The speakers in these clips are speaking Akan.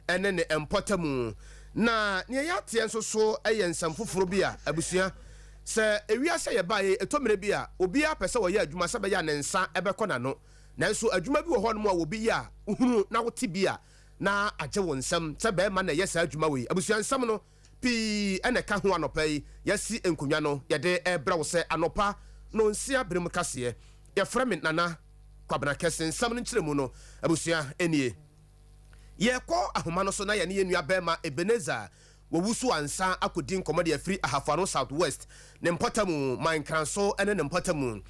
ene ne empotamu na ne yate enso so ensam foforo bi a abusua se ewiase ye bae etomere bi a obi a pese wo ye adwuma se be ya ne nsa ebekọ na no nanso adwuma bi wo ho no mu a obi ya uhuru na wote bi a na agye wo nsam se be ma na ye sa adwuma we abusua nsam no pi ene ka ho anopa yi yasi enkonwa no ye de ebra wo se anopa no nsia brem kase ye frame nana kwabena kese nsam no nkyeremu no abusua enie ye ko ahoma no so na ye ne nua bema Ebenezer wowusu ansa akodi nkomode afiri ahafano southwest ne mpatamu mankranso ene ne mpatamu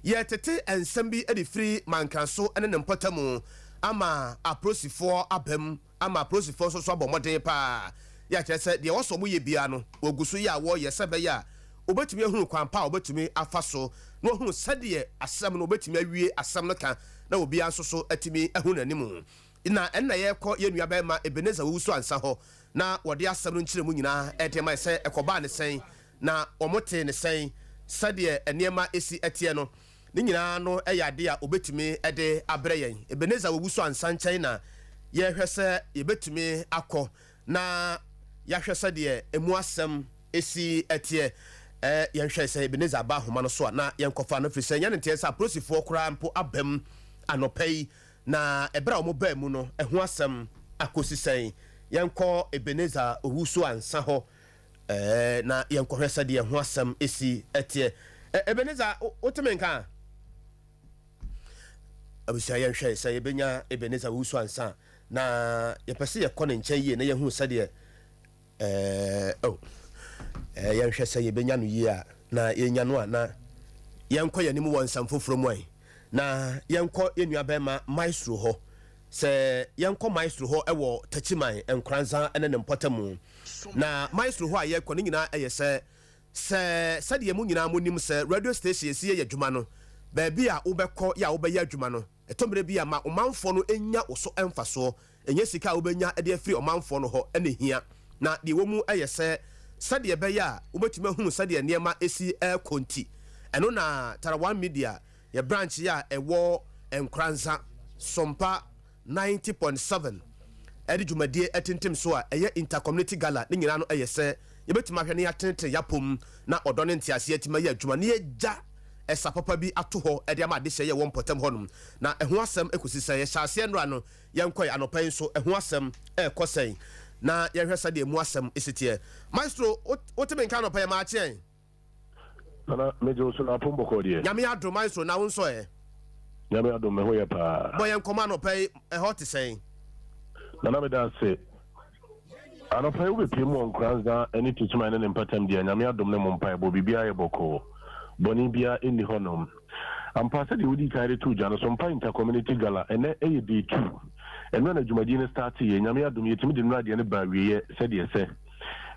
ye tete ensam bi edi free mankranso ene ne mpatamu ama aprosifo abem ama aprosifo so abomode pa ya kyerese de woso mu ye bia no ogusu ya wo ye sebe ya obetumi ehunu kwampa obetumi afaso no hunu sade asam no obetumi awie asam no ka na obi anso so atimi ehunu animu ina enna ye ko ye nua ba ma Ebenezer wusu ansa ho na wode asam no nkyeremu nyina etema se ekoba ne sen na omote ne sen sade enema esi etie no ni nyina no eyade a obetumi ede abre yen Ebenezer wusu ansa nkyɛn na ye hwese ye betumi akɔ na ya hwese de emu asam esi etie ye hwese Ebenezer ba homa no so na ye nkɔfa no firi nya ne tie sa prosifo kora mpo abam anopai na ebra omo ba mu no eho asam akosisen yenko Ebenezer owuso ansa ho na yenko hwesa de eho asam esi etie Ebenezer otemenka abusia yenhwe se yebenya Ebenezer owuso ansa na yepese ye kone nchen ye na yehu se de yenhwe se yebenya no yi a na yenya no ana yenko yanimu wonsam foforo mu ai na yenko yenua bema maestro ho se yenko maestro ho ewo tachiman enkranza ene ne mpotamu na maestro ho aye ko nyina eye se de mu nyina monim se radio station esi ye adwuma no ba bia wobekọ ya wobeya adwuma no etomre bia ma omanfo no enya oso emfaso enye sika wobenya ede afiri omanfo no ho ene hia na de womu eye se de beya wobetime hu se de niema esi konti eno na Tarawan Media ye branch ya ewo enkranza Sompa 90.7 edi dwumadie etintim so a eye intercommunity gala ni nyina no eye se yebetima hwe ne yatente yapom na odone ntiase atima ya adwuma ne eja esa papa bi ato ho edi ama de ye won potem honum na eho asem ekosisa ye hyase nra no yenkoy anopan so eho asem ekosen na ye hwesa de emu asem esitie maestro otemenka anopan ma achien na mejo so na pombo ko die nyame adom maestro na wonso nyame adom me ho ye pa boyen komano pay hot saying na me da se anopa wo be mu onkranza eni tichima ne mpatam dia nyame adom ne mo mpa bo bibia ye boko boni bia eni honom ampa se de wudi kaire tu jano so mpa intercommunity gala ene eye day 2 eno na dwumadi ne start ye nyame adom yetimi de nrade ne ba wiye se de se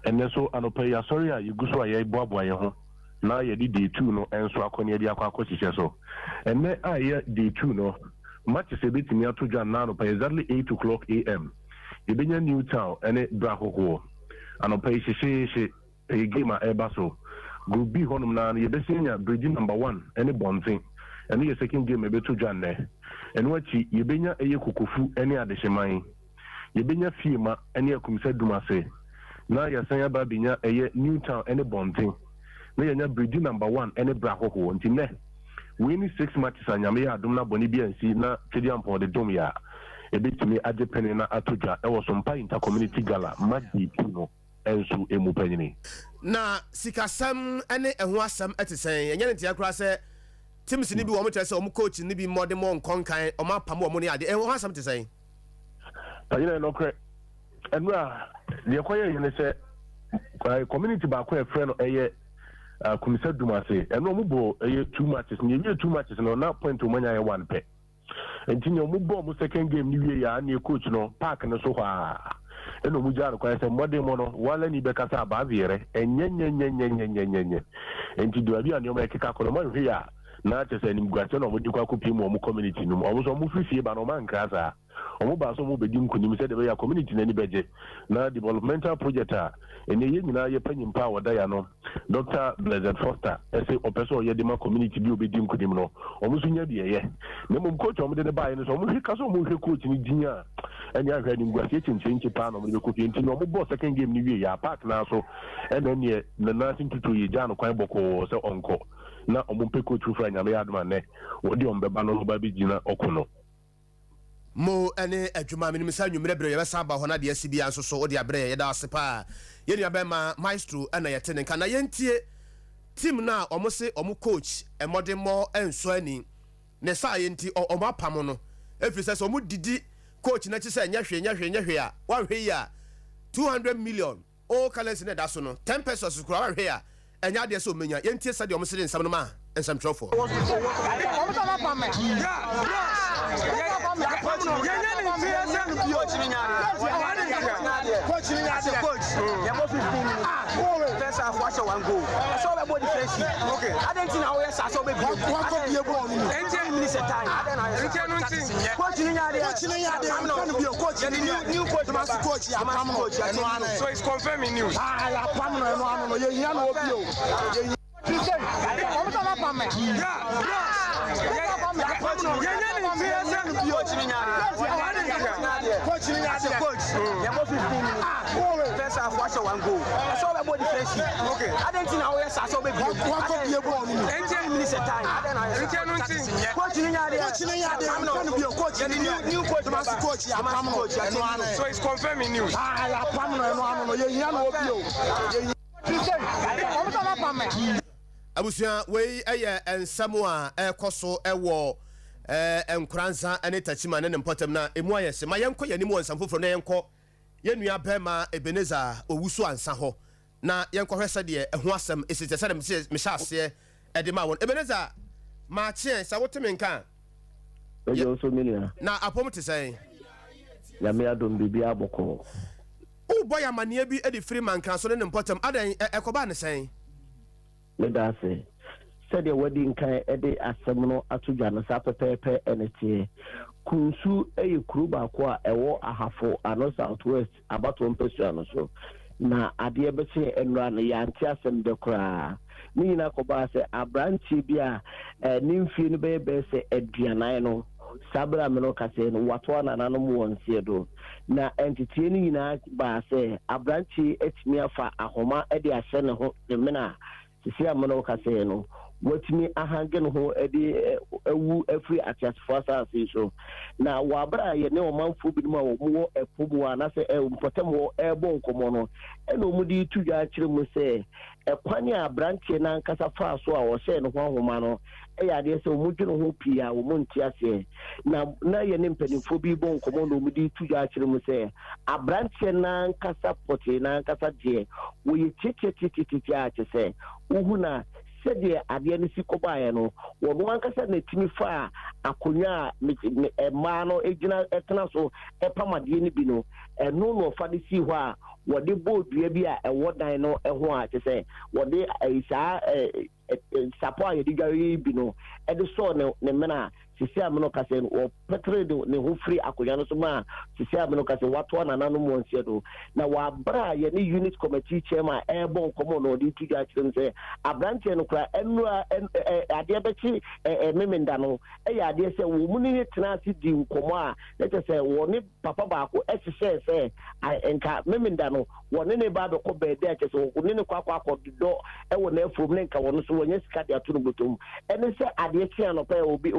ene so anopa ya sorry a yuguso aye boaboa ye ho na ye di day 2 no enso akoni adi akwa hihye so ene aye day 2 no match se betimi atodwa na no pa exactly 8 o'clock am ibenya New Town ene brahoko anopa hihye e game a eba so group B honum na ye besenya bridge number 1 ene bonten ene ye second game ebetodwa ne ene wachi ye benya eye kokofu ene adehyeman ye benya fiema ene akumse dumase na ye sanya ba benya eye New Town ene bonten na yenya bridge number 1 ene brahoko nti ne we ni 6 matches anyame ya adom na boni bi ansi na Kediampo de dom ya ebetimi age pene na atodwa e wo Sompa intercommunity gala madi no ensu emu panyini na sikasam ene eho asam etesen enye ne tia kura se teams ni bi wo mo tese wo coach ni bi modern mo nkonkan o ma pam wo mo ni ade eho asam tesen tayina no kre enra de koye yene se community ba ko e frɛ no eye kumisa dumase eno mu bo eye 2 matches ni eye 2 matches no na point o manya ye 1 pe entinyo mu bo mu second game ni wie ya na coach no park no so ha eno mu jaro kwa se modern mo no wala ni be kasa ba viere enyenyenyenyenyenyenyenye enti do abi ani o ma keka ko no ma hwe ya na tese ni mguate no mo di kwa kopi mu community no mo so mu fifie ba no man krasa omo ba so mo be dim kunim say the community na ni beje na developmental project a ene ye nyina ye panyim pa wada ya no Dr. Blessed Foster say opeso ye de ma community bi obedim kunim no omo so nya de ye na mum coach omo de ne ba ye no so omo hweka so omo hwe coach ni dinya enya hwe ni ngwa se chinchin pa no mo be ko pinti no omo bo second game ni wie ya park na so ene ne na nasin tutu ye ja no kwan boko se onko na omumpe coach ufra nyame yadma ne wodi ombeba no ba bi gina okono mo ene adwuma minim sa nwumre bre yebesa ba ho na de asibia nso so wodi abre yeda asepa ye nua be ma maestro ana yete ne kana yentie team na omose omu coach emode mo enso ani ne sa yenti omu apam no efiri se omu didi coach na chi se nya hwe a wa hwe ya 200 million o currency ne da so no 10 pesos kura wa hwe ya enya de so menya yentie sa de omu se de nsam no ma nsam trofo First half, watch one goal. I saw the body fresh. Okay. I didn't know where I saw baby. One could be a ball. 10 minutes at time. I don't know. Coaching I'm not to be a coach. New coach, master coach. I'm a coach. So it's confirming news. I First half, watch one goal. I saw the body fresh. Okay. I didn't know where I saw baby. One could be a ball. 10 minutes at time. I don't know. Coaching I'm not to be a coach. New coach, master coach. I'm a coach. So it's confirming news. abusia we ensamo a ekoso ewo enkranza ene tachima ne mpotem na emu ayese ma yenko yanimu ensam foforo na yenko yenua bema Ebeneza owusu ansa ho na yenko hwese de eho asem esitese de me sha ase ede ma won Ebeneza ma chien sa woteme nka ojo so minia na apom te sai ya me adom bibi aboko o boy amane bi edi free man kan so ne mpotem adan ekoba ne sai me da se said the wedding kan ede asem no atodwa no sa pepepe enete kunsu kuru ba ko a ewo ahafo ano southwest abato mpesua no so na ade be se enura no ya nti asem de kra ni na ko ba se abranchi bia nimfi no be se aduanan no sabra me no kase no wato na nanom wonse do na entity ni na ba se abranchi etimi afa ahoma ede ahye ne ho de mena sisi amono kase no watimi ahangen ho edi ewu afri atiasfo asase so na wabra ye ne omanfo bi ma wo epomu anase mpotem wo ebo nkomo no ena omudi tudwa akire mu se ekwani abrantie na nkasa fa so a wo se no ho ahoma no ya de se omudwene ho pia wo monti ase na ye ne mpanimfo bi bo nkomo no omudi tudwa akire mu se abrantie na nkasa pote na nkasa de wo ye titi a se uhuna sede ade ne sikobaye no wo ankasa na timi fa akonya ma no egina etena so epamade ne bi no eno no fa de si ho a wo de bodua bi a ewo dan no eho a se wo de isa sapo a ye digari bi no e de so ne mena sisi ameno kase o petre de ne ho free akonya no so ma sisi ameno kase wato na nanu mo nsie do na wa bra ye ne unit committee chairman e bon komo no di tuja kirim se abrante no kra enura ade bechi memenda no e ya ade se wo mu ni tena si di nkomo a let say wo ne papa ba ko e se enka memenda no wo ne ba be ko be de ake se wo ne kwa do e wo na from ne nka wo no so wo nya sika de ato no botom ene se ade tia no pa obi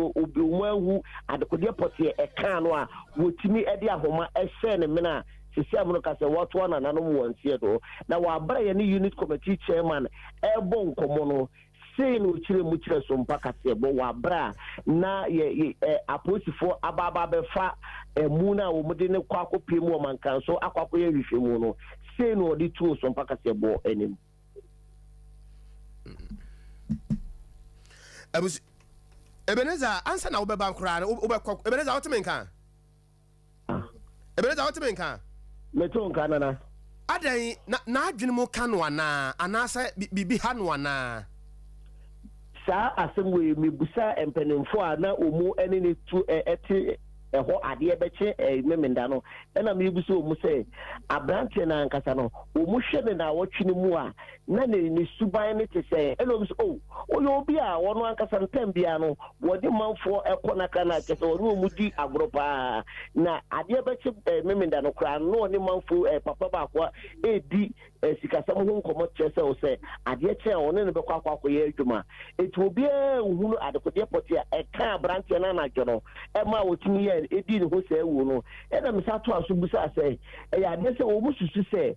umahu adekode pote ekan no a wotimi ede ahoma ehye ne mena sisi amono kase wato na nanom wonsie do na wabra ye ne unit committee chairman ebo nkomo no sei no chire mu chire Sompa kase bo wabra na ye aposifo ababa befa emu na wo mudi ne kwakopi mu mankan so akwako ye hwehwe mu no sei no odi tu Sompa kase bo enim Ebeneza ansa na obeba nkura na obekọ Ebeneza woteme nka Ebeneza woteme nka meto nka na adan na adwene mu kanu ana anasa bibi hanu ana sa asemwe mebusa empenimfo a na omu ene ne tu eti ɛhɔ adeɛ bɛkye memenda no ɛna mebu so mu sɛ abrante na ankasa no ɔmu hwɛ ne na wɔtwe ne mu a na ne suban ne te sɛ ɛna ɔmu sɛ ɔyɛ obi a wɔno ankasa ntɛm bia no wɔde manfoɔ ɛkɔ naka na kyɛ sɛ ɔne ɔmu di agorɔ paa na adeɛ bɛkye memenda no koraa na ɔne manfo papa baako a ɛdi sikasɛm ho nkɔmmɔ kyerɛ sɛ wo sɛ adeɛ kyɛ a ɔne ne bɛkɔ akɔyɛ adwuma ɛti obiara nhunu adekodeɛ pɔte a ɛka aberanteɛ no anadwo no ɛma wɔtumi yɛ ɛdi ne ho sɛ ɛwu no ɛna mesa to a so busa sɛ ɛyɛ adeɛ sɛ wɔ mu susu sɛ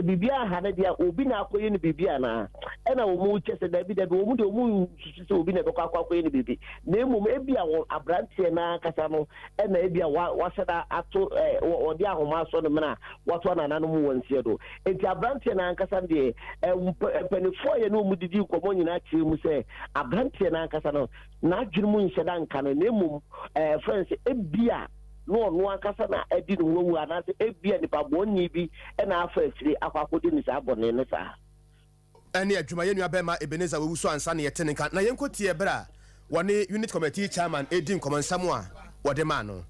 biribiara ha no deɛ obi na akɔyɛ no biribi anaa ɛna wɔ mu kyɛ sɛ dabi wɔ mu deɛ wɔ mu susu sɛ obi na ɛbɛkɔ akɔyɛ no biribi na mmom ebi a wɔ aberanteɛ no ankasa no ɛna ebi a wahyɛ da ato ɔde ahoma asɔ no mena wato anananom wɔ nseɛ do enti aberanteɛ no ankasa deɛ mpanifoɔ yɛ ne ɔmu didi nkɔmmɔ nyinaa kyerɛ mu sɛ aberanteɛ no ankasa no n'adwene mu nhyɛ da nka no na mmom frɛ sɛ ebi a no ankasa na edi no wu anaasɛ ebia nipa bɔnni bi ɛna afa afiri akɔakɔdi ne saa bɔne ne saa ɛne adwuma yɛ nua bɛma Ebenezer wɔwu so ansa ne yɛte ne nka na yɛnkɔ tie berɛ a wɔne unit committee chairman edi nkɔmmɔnsɛm a wɔde maa no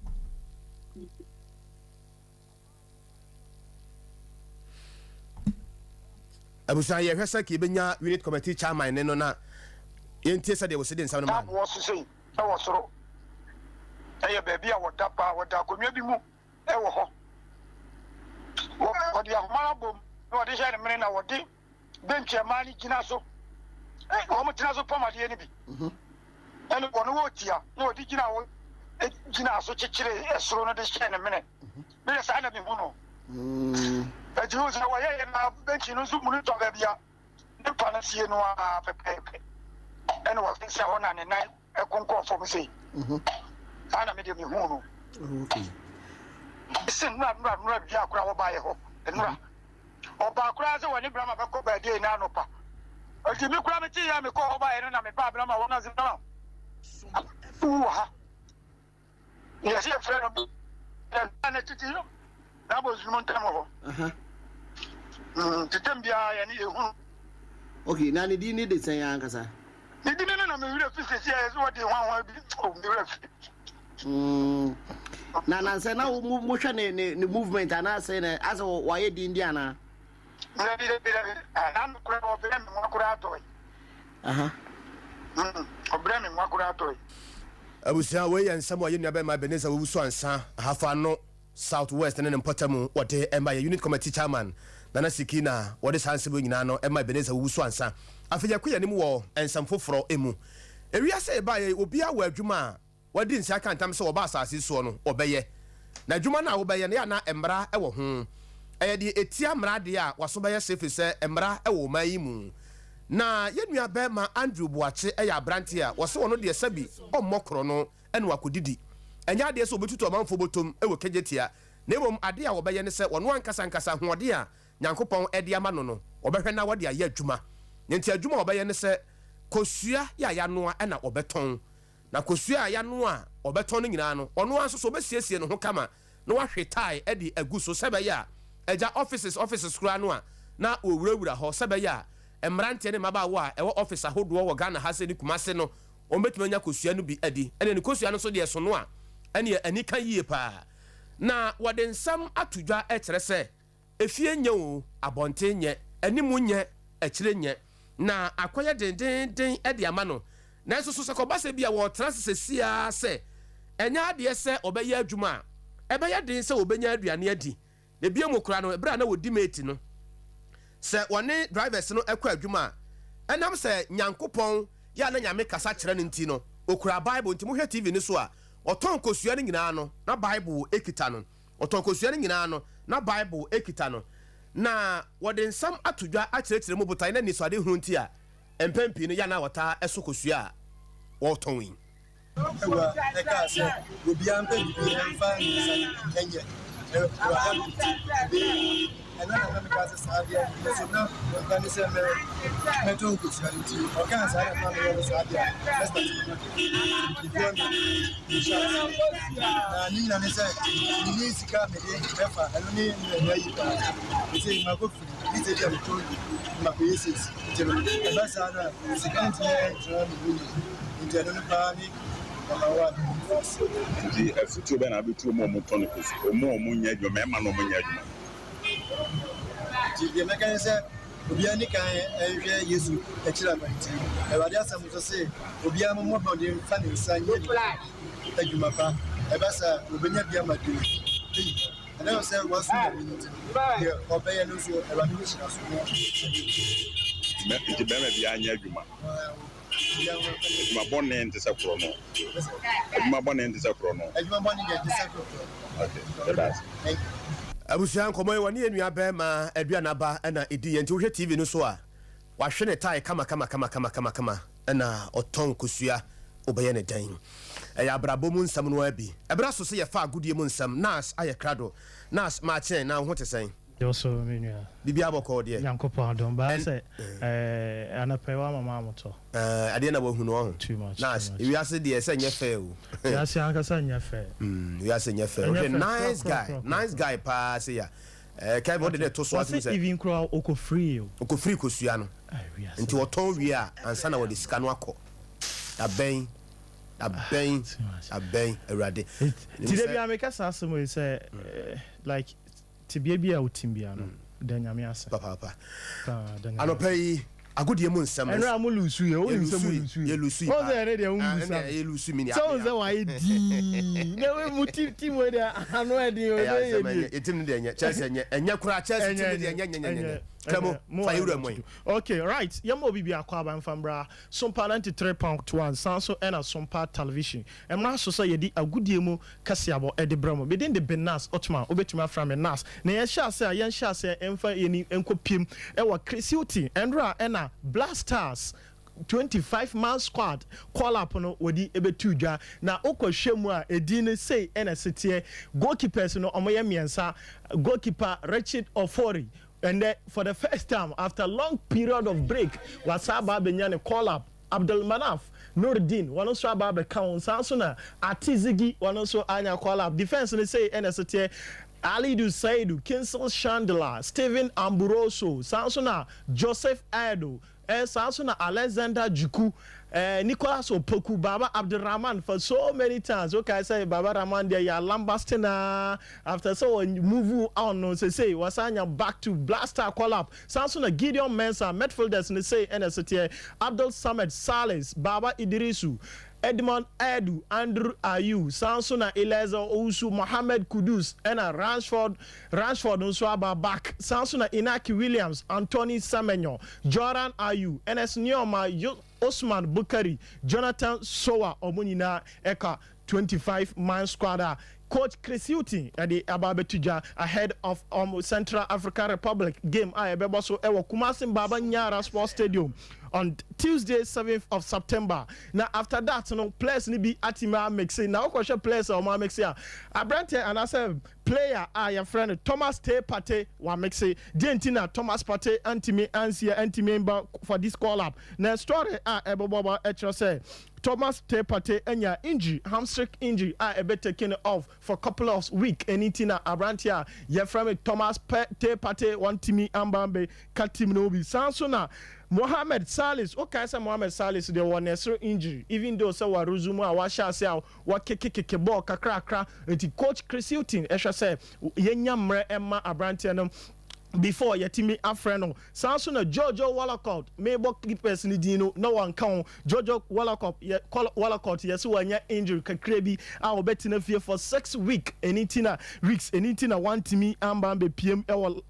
abusa yɛhwɛ sɛ ka yɛbɛnya unit committee chairman ne no na yɛntie sɛ deɛ wɔsɛde nsɛm no maa no ɛwɔ soro ɛyɛ baabi a wɔda paa wɔda akonnwa bi mu ɛwɔ hɔ wɔde ahoma abom na wɔde hyɛ ne mene na wɔde benchi ɛmaa no gyina so wɔn tena so pam adeɛ no bi ɛne wɔn wɔtia na wɔde gyina so kyekyere ɛsoro no de hyɛ ne mene bɛyɛ saa na mehu no ɛgye ho sɛ wɔyɛyɛ na benchi no nso mu no tɔ baabi a ne pa no sie no a pɛpɛɛpɛ ɛne wɔde sɛ hɔ na ne nan ɛkonkɔn fam sei ana me de me hu no sin nura bi akura wo ba ye ho nura oba akura se woni brama be ko ba de na no pa oti mi kura me ti ya me ko ho ba ye no na me pa brama wo na se na ha ya se fre no na titi no na bo zunu ntam ho titem bia ya ni ye hu okay na ni di ni de san ya nkasa ni di no na me wira fi se ya so wo de hwan bi o me wira fi na nanse na mo hwɛ ne movement ana sɛ na as wɔyɛ di Indiana na bi na kura obere me wakura atoi obere me wakura atoi abusia we yɛ nsɛm a yɛ nua bɛma Ebenezer wɔwu so ansa hafa no Southwest ne mpɔtamu wɔde ɛma yɛ unit committee chairman Nana Sikina wɔde saa nsɛm nyinaa no ɛma Ebenezer wɔwu so ansa afɛgya kɔ yɛ nim wɔ nsɛm foforɔ emu ewiase ba yɛ obi a wɔ adwuma wadi nsia kan tam sɛ wɔba asase so no ɔbɛyɛ na adwuma na wɔbɛyɛ no ya na mmara ɛwɔ ho ɛyɛ de etia mmara de a waso bɛyɛ sefi sɛ mmara ɛwɔ man yi mu na yɛnua bɛma Andrew Boache ɛyɛ abrante a wɔse wɔno deɛ sɛbi ɔmmɔ korɔ no ɛne wakɔdidi ɛnyɛ adeɛ sɛ obetutu ɔmanfo botom ɛwɔ kegyetia na mmom adeɛ a wɔbɛyɛ ne sɛ wɔno ankasa hoɔde a Nyankopɔn ɛde ama no wɔbɛhwɛ na wɔde ayɛ adwuma nti adwuma wɔbɛyɛ ne sɛ kosua yɛ ayanoa ɛna wɔbɛtɔn na kosua ayano a ɔbɛtɔn no nyinaa no ɔno anso so obɛsiesie no ho kama na wahwe tie ɛde agu so sɛbɛyɛ a ɛgya offices kura no a na ɔwurawura hɔ sɛbɛyɛ a mmeranteɛ ne mmabaawa a ɛwɔ office ahodoɔ wɔ Ghana ha sɛ ne Kumase no ɔmbɛtumi anya kosua no bi adi ɛne ne kosua no so deɛ so no a ɛne ani ka yie paa na wɔde nsɛm ato dwa ɛkyerɛ sɛ efie nyɛ o abɔnten nyɛ animu nyɛ akyire nyɛ na akɔyɛ dendenden ɛde ama no na nso so sɛ kɔbasa bi a wɔtena sesia sɛ ɛnya adeɛ sɛ ɔbɛyɛ adwuma a ɛbɛyɛ den sɛ ɔbɛnya aduane adi na bia mu kora no ɛberɛ a na wɔdi mate no sɛ wɔne drivers no ɛkɔ adwuma a ɛnam sɛ Nyankopɔn yɛ na Nyame kasa kyerɛ no nti no ɔkura Bible nti mohwɛ TV no so a ɔtɔn kosua no nyinaa no na Bible ekita no ɔtɔn kosua no nyinaa no na Bible ekita no na wɔde nsɛm ato dwa akyerɛkyerɛ mu botae na nisɔade hunu nti a mpɛmpii no yɛ na wɔtaa ɛso kosua a wɔtɔn yi ɛwɔ ɛka sɛ obiara mpɛ bibi ɛmfa ɛnyɛ ɛna na meka sɛ saa deɛ ɛso na ɔka ne sɛ mɛtɔ nkosua no nti ɔkaa saa na ma meyɛ saa deɛ a ɛsɛ na ne nyina ne sɛ mene sika mede ɛfa ɛno ne mmerɛnya yi paa ɛsɛ makɔfiri ne sɛ bi a metɔ yi makɔyɛ sɛsi nti no ɛbɛ saa no a sika ntiyɛ ɛntena me mu yi nti ɛno no paa ne The future ben abi to mo tonicus o mo nya dwo me ma no mo nya dwo the mechanism obi ani kan ehwe Yesu ekira banti Ewade asam so say obi am mo body fa ne nsanye adwuma pa ebasa obenya bia madu and I say was minute here obey no so Ewade ni shira so me ti be me bia nya dwuma adwuma bonne ntese kro no adwuma bonne ntese kro no adwuma bonne ntese kro okay that's abusuan komoy wani enua ba ma aduana ba na edi yenti wo hwe TV no so a wahwe ne tai kama na oton kosua obeye ne dan ya brabo mu nsam no abi ebra so se ye fa agudie mu nsam nas aye krado nas ma chen na ho tesen yoso menua bibia boko de yankopon don ba se anapewa mama moto ade na wo hu no too much nas wi ase de se nye fe o ya se anka se nye fe wi ase nye fe nice guy pa se ya kai bo de to so ase se even crow oko free kosua no nti woton wi a ansa na wo de sika no akọ aben erade ti de bia make sense mo say like ti bia utimbia no danyame asa papa anopai agudie mu nsam no enra mo lusu ye o lusu o ze re de o lusu ye lusu mini so ze wa di na we muti mo de anu e di o ye etim de enye chese enye kura chese tim de enye Kamo, okay, right. Yamo bibi akwaba mfambra. Sompa 93.1 Sanso ena Sompa television. Emra so say yedi agudie mu kasiabo edebramo. Within the Benas Ottoman obetuma from Nas. Na yen sha say emfa yeni enkopiem ewa Krisiuti Endra ena Blasters 25-man squad call up no wodi ebetu dwa na okwahwemu a edin say ena setie goalkeepers no omoye miensa goalkeeper Richard Ofori. And then for the first time after a long period of break, Wasaba Benyane call up Abdul Manaf Nuruddin, one also about the count, Sansuna, Atizigi, one also Anya call up defense. They say NST Alidu Saidu, Kinsel Chandler, Stephen Amburoso, Sansuna, Joseph Ado, Sansuna Alexander Juku. Nicholas Opoku, Baba Abdurrahman for so many times. Okay, I say Baba Rahman there, ya lambastina. After so when you move on, no say Wasanya back to Blaster call up. Samsung Gideon Mensah, midfielders and say NST Abdul Samad Sales, Baba Idrisu. Edmond Edu, Andrew Ayu, Sansuna Eleza Ousu, Mohamed Kudus, and Rashford Nswaba back, Sansuna Inaki Williams, Anthony Semenyo, Jordan Ayu, NS Nyoma, Osman Bukari, Jonathan Sowa, Omunina Eka, 25-man squad. Coach Krisiuti at the Ababetuja ahead of Central African Republic game. I Beboso Ewa Kumasin Baba Nyara Sports Stadium on Tuesday 7th of September. Now after that, players ni be atima mixing. Now question players or ma mixing. Abrante and I said player your friend Thomas T Pate wa mixing. Dentina Thomas Pate antime ansia antime for this call up. Now story Eboboba Echo say Thomas Tepate enya injury, hamstring injury, be taken off for a couple of weeks. Anything Abrantia, ye from Thomas Tepate, one Timmy Ambambe, Katim Nobi, Sansona, Mohamed Salis, okay, some Mohamed Salis, they were necessary injury, even though so Ruzuma, Washa Sal, Wakeke ball, Kakra, and coach Chris Hilton, Esha say, Yenyam Emma Abrantianum. Before Yatimi Afreno, Samsung Jojo Wallacott, Mabel keepers Nidino, no one count. Jojo Wallacott, yes, one year injury, Kakrebi, I'll bet in a fear for 6 weeks, anything, one to me, Ambambe PM,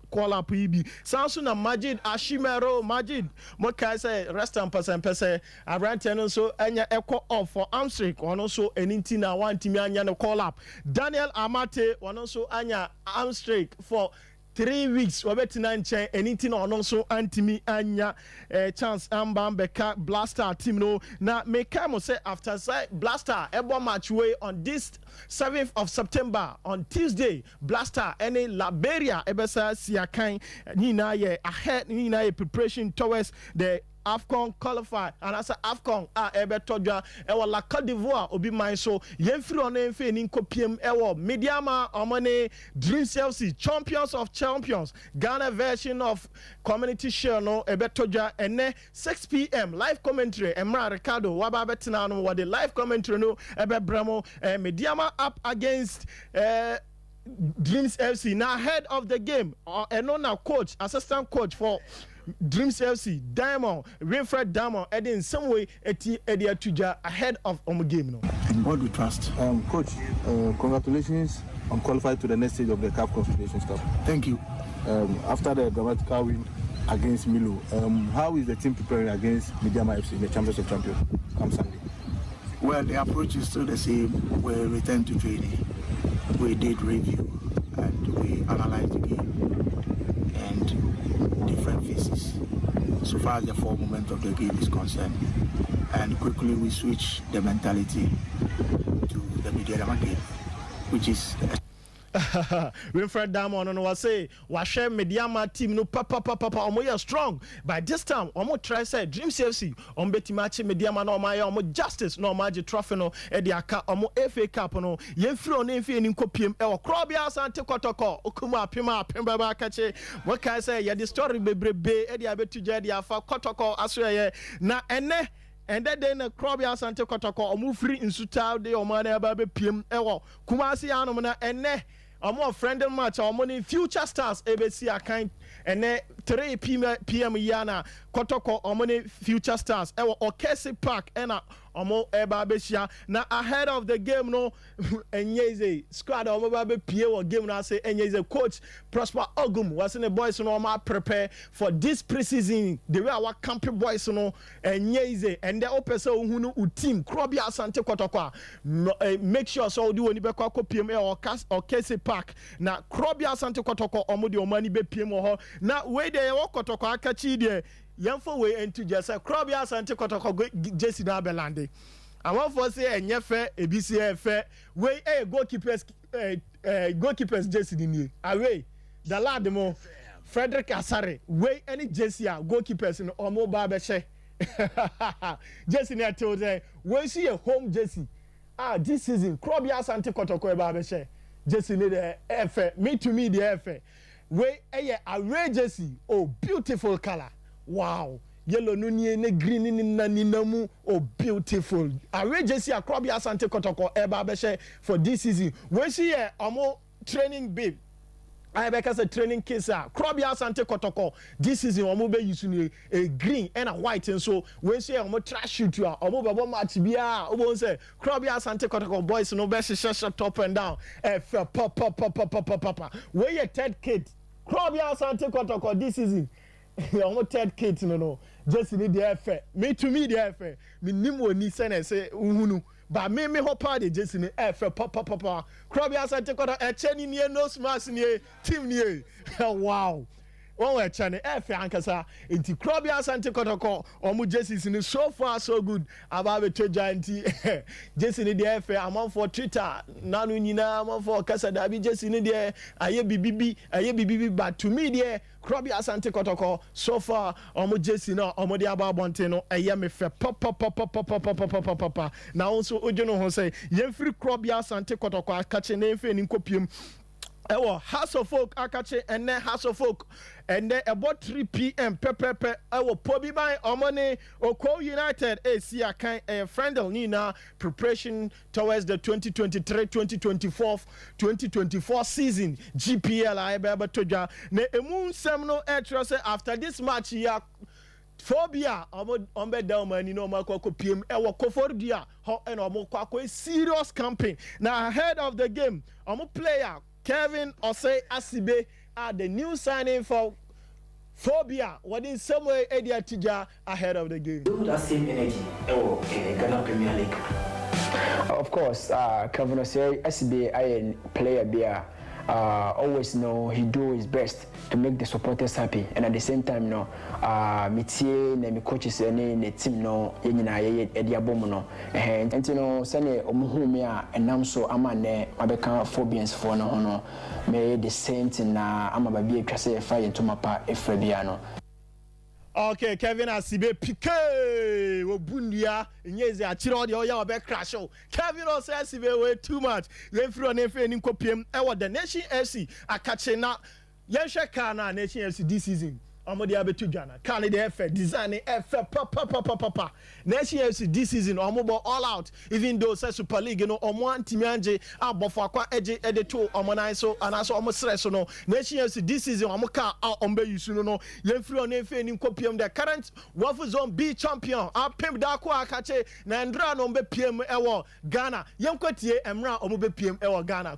call up EB. Samsung Majid Ashimero, Majid, Mokai say, rest and person, I ran ten so, and ya echo off for Amstrik, one also, anything, one to me, and call up. Daniel Amate, one also, Anya Amstrik for 3 weeks wabetina nche anything on also antimi anya chance ambambeka Blaster team no na meka mo say after say Blaster ebo match way on this 7th of September on Tuesday Blaster any Liberia ebesa siakan ni na ye ahead ni na ye preparation towards the AFCON qualify and as AFCON ebetodwa ewo la Côte d'Ivoire obi man so yemfiri ono emfe ni nkopiem ewo Mediama omone Dream CFC champions of champions Ghana version of Community Shield no ebetodwa ene 6 p.m. live commentary Emra Ricardo waba betina no what the live commentary no ebebramo Mediama up against Dreams FC now head of the game and now coach assistant coach for Dreams FC Diamond Winfred Diamond and in some way Eddie Atuja ahead of the game no. In God we trust. Coach, congratulations on qualifying to the next stage of the CAF Confederation Cup. Thank you. After the dramatical win against Milo, how is the team preparing against Mediama FC in the Champions of Champions come Sunday? Well, the approach is still the same. We return to training. We did review and we analyzed the game and different phases so far as the full moment of the game is concerned. And quickly we switch the mentality to the Mediama game, which is Winfred Diamond was say share Mediama team no papa omo strong by this time omo try say Dream CFC on beti match Mediama no my omo justice no magic trophy no e di aka omo FA Cup no yemfiri on emfi ni nkopiem e wo Krobia Asante Kotoko okuma apema baba kache what can say ya the story bebrebe e di abetuja di afa Kotoko asoye na ene and then the Krobia Asante Kotoko omo free insuta de omo na aba be piem e wo Kumasi anom na ene omo friendly match omo ni Future Stars ABC akan ene 3 p.m. yana Kotoko omo ni Future Stars ewo Okesi Park ena omo eba besia na ahead of the game no enyeze squad omo ba be pie wo game na say enyeze coach Prosper Ogum was in the boys no ma prepare for this preseason the way our camp boys no enyeze and the opese ohunu u team Krobia Asante Kotoko make sure so do oni be kwa kopiem Okesi Park na Krobia Asante Kotoko omo de omani be piem ho na we de wo Kotoko akachi de yamfo we into just Krobia Asante Kotoko Jesse na belande I want for say enyefe ebisi efe we goalkeepers Jesse ni away the lad mo Frederick Asare we any Jesse goalkeepers no omo ba be she Jesse na tell say we see a home Jesse this season Krobia Asante Kotoko e ba be she Jesse ni the efe me to me the efe we away Jesse beautiful color. Wow, yellow nuni ne green in naninamu beautiful. Away Jesse Krobia Asante Kotoko eba beshe for this season. When she omo training babe. I because a training case Krobia Asante Kotoko this season omo be using a green and a white and so when she omo trash shoot you omo babo match bia omo say Krobia Asante Kotoko boys no be shut up and down. Papa. Where your third kid Krobia Asante Kotoko this season. I'm third kid no just need the effort me to me the effort me nimo ni sene say uhunu but me hope the just need effort papa Krobia Asante Kotoko cheni ni no smash ni team ni wow one way chane effort ankasa into Krobia Asante Kotoko omu just ni so far so good about to gianti just need the effort am for Twitter nanu nyina am for kasa da bi just need the aye bibi but to me the Krobia Asante Kotoko so far omo Jesse no omo de aba bonte no eye me fe papa na also ojono ho say yemfiri Krobia Asante Kotoko akache na emfe ni nkopiem ewo House of Folk akache ene House of Folk and then about 3 p.m. pepe ewo pobi by omone Oko United AC akan friendly nina preparation towards the 2023-2024 season GPL ayebe toja na emu nsem no say after this match ya phobia ombe down man no makoko PM ewo kofordia ho and omo kwako serious campaign now ahead of the game omo player Kevin Osei Asibe the new signing for Phobia within some way Eddie Atija ahead of the game. That same energy Ghana Premier League. Of course, Kevin Osei Asibe I player beer always know he do his best to make the supporters happy and at the same time no metie na me coaches ne team no yenyina ye ediabom no and you know sane omuhumi a enam so ama ne abeka Phobians for no no me the same thing na ama ba bi atwa say fa yento mapa efra bia no. Okay, Kevin Asibe Piqué Obundia Nyeze Achiro the Oya Obe crash. Kevin also Asibe way too much. Yefro on Efe Ninkopiem Ewa the Nation FC Akache na Yensha Kana Nation FC this season. Omodi abetu Ghana. Can the FA design FA papa. Nation FC this season omobo all out. Even though say Super League you know omo antimi anje abofo akwa eje edeto omo nan so anaso omo stress no. Nation FC this season omo ka ombe yusu no. Yemfiri on efe ni kopiam the current Waffle Zone B champion. Apem da ko akache na ndra no mbe PM ewo Ghana. Yemkwatie emra omo be PM ewo Ghana.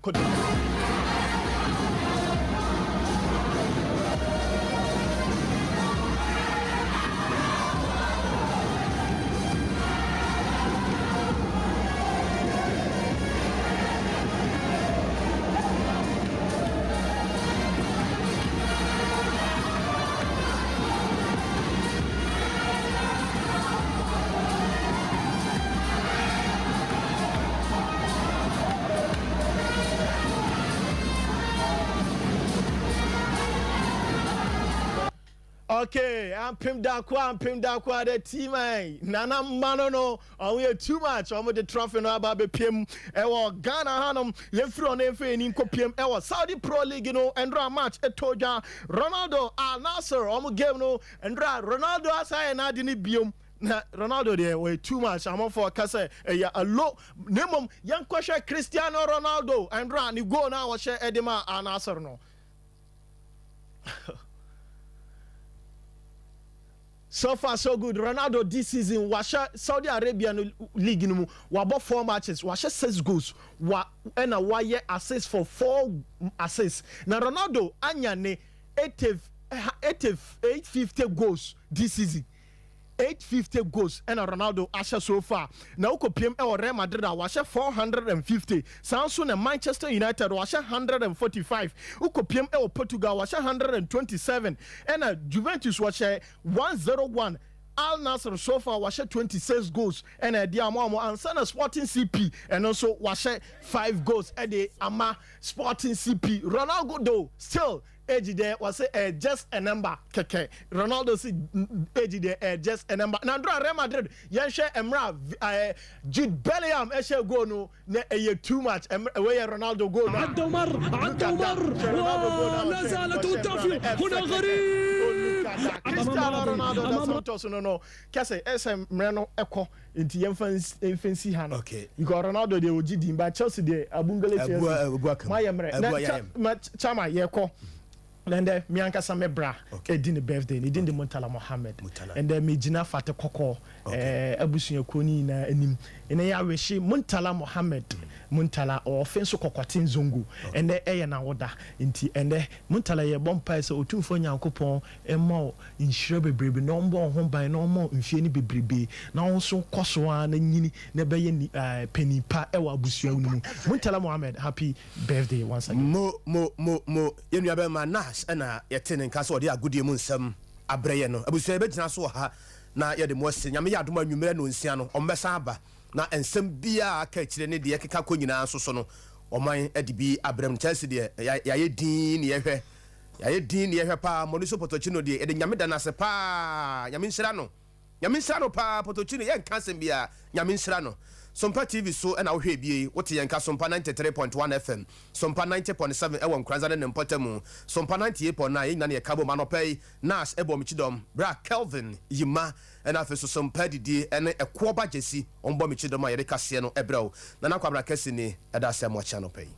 Okay, I'm Pim Dakwa the team. Nana Manono, and we are too much. I'm with the trophy no about Pim. Ewa Ghana Hanum, Yefro on Efe in Kopium, Ewa Saudi Pro League, you know, and match Etoja, Ronaldo, Al Nasser, game no, and Ronaldo Asai and Adini Bium. Ronaldo there way too much. I'm on for a low minimum young question Cristiano Ronaldo and run you go now share Edema Al Nasser no. So far, so good. Ronaldo this season, washa Saudi Arabian League in wabo 4 matches, washa 6 goals, and a wire assist for 4 assists. Now Ronaldo anyane 850 goals this season. 850 goals and Ronaldo asha so far. Now PM Real Madrid washa 450. Samsung and Manchester United washa 145. PM Portugal washa 127. And Juventus washa 101. Al Nassr so far washa 26 goals and Diamamo and Sana Sporting CP and also washa 5 goals at the Ama Sporting CP. Ronaldo still age there was just a number. Keke. Ronaldo see age there just a number. Nandra Real Madrid Yansha Emra Jude Bellingham Eshe go no too much. Where Ronaldo go now. عمر ولا زالت الدافع هنا غريب Cristiano Ronaldo Santos no kase SM Mreno Eko inti yemfansi ha no okay you got Ronaldo de oji din ba Chelsea de abungale Chelsea ma yemre na chama yeko and then me anka some bra edin birthday ni din de Muntala Mohammed and then me jina fate kokko abusuya koni na anim ene ya weshi Muntala Mohammed Muntala offense kokotin zongo and then eye na woda nti and then Muntala ye bompa se otumfo nyankopon emo inhire bebrebe no mbo ho ban no mo mfie ni bebrebe na wonso koso a na nyini na beye ni penipa ewa abusuya nu Muntala Mohammed happy birthday once again mo yenu abe manas na yetene nka so de agudie mu nsam abreye no abusuya be gina so ha na ye de mo se nyame ya adoma nwumere no nsia no ombesa aba na ensem bia aka kire ne de yekeka ko nyina so no oman adibi abrem Chelsea de ya ye din ne yehwe pa Mauricio Pochettino de e de nyame da na se pa nyame nsira no pa Pochettino ye nka sem bia nyame nsira no Sompa TV so na wo hwe bie wote yenka Sompa 93.1 FM Sompa 90.7 ewo nkranza ne mpotemu Sompa 98.9 yin na ne kabo manopei Nas ebo michidom bra Kelvin Yima na afeso Sompa didi ene ekwo ba jesi ombo michidom a yede kase no ebrao na na kwabra kase ni eda se mo cha no pei